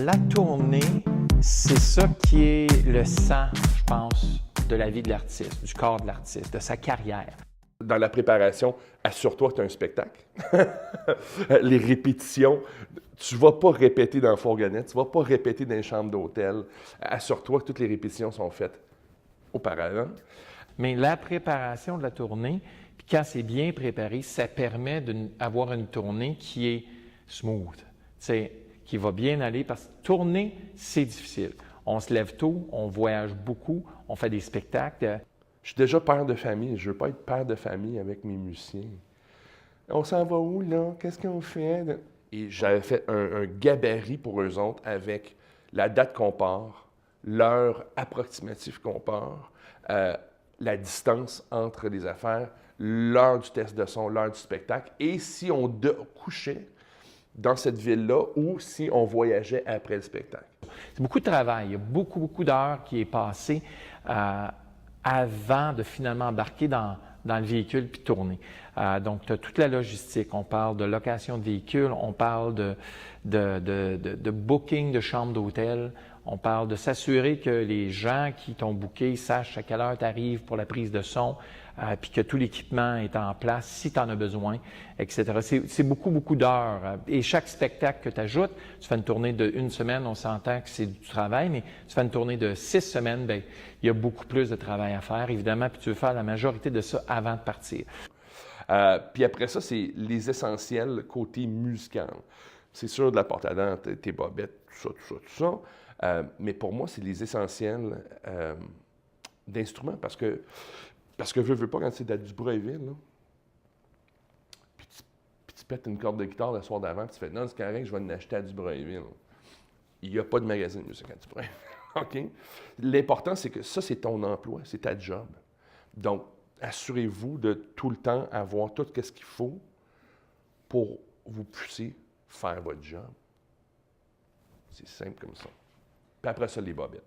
La tournée, c'est ça qui est le sang, je pense, de la vie de l'artiste, du corps de l'artiste, de sa carrière. Dans la préparation, assure-toi que tu as un spectacle. Les répétitions, tu ne vas pas répéter dans le fourgonnette, tu ne vas pas répéter dans les chambres d'hôtel. Assure-toi que toutes les répétitions sont faites auparavant. Mais la préparation de la tournée, puis quand c'est bien préparé, ça permet d'avoir une tournée qui est smooth, qui va bien aller, parce que tourner, c'est difficile. On se lève tôt, on voyage beaucoup, on fait des spectacles. Je suis déjà père de famille, je ne veux pas être père de famille avec mes musiciens. On s'en va où, là? Qu'est-ce qu'on fait? Et j'avais fait un gabarit pour eux autres avec la date qu'on part, l'heure approximative qu'on part, la distance entre les affaires, l'heure du test de son, l'heure du spectacle, et si on couchait dans cette ville-là ou si on voyageait après le spectacle. C'est beaucoup de travail, il y a beaucoup d'heures qui est passé avant de finalement embarquer dans le véhicule puis tourner. Donc, tu as toute la logistique. On parle de location de véhicule, on parle de booking de chambre d'hôtel, on parle de s'assurer que les gens qui t'ont booké sachent à quelle heure tu arrives pour la prise de son, puis que tout l'équipement est en place si tu en as besoin, etc. C'est beaucoup d'heures. Et chaque spectacle que tu ajoutes, tu fais une tournée de 1 semaine, on s'entend que c'est du travail, mais tu fais une tournée de 6 semaines, bien, il y a beaucoup plus de travail à faire, évidemment, puis tu veux faire la majorité de ça avant de partir. Puis après ça, c'est les essentiels côté musical. C'est sûr, de la porte à dents, tes bobettes, tout ça. Mais pour moi, c'est les essentiels d'instruments. Parce que veux pas, quand c'est de la Dubreuilville, là, puis tu pètes une corde de guitare le soir d'avant, puis tu fais « Non, c'est correct, je vais en acheter à Dubreuilville. » Il n'y a pas de magasin de musique à Dubreuilville. OK? L'important, c'est que ça, c'est ton emploi, c'est ta job. Donc, assurez-vous de tout le temps avoir tout ce qu'il faut pour vous puissiez faire votre job. C'est simple comme ça. Puis après ça, les bobettes.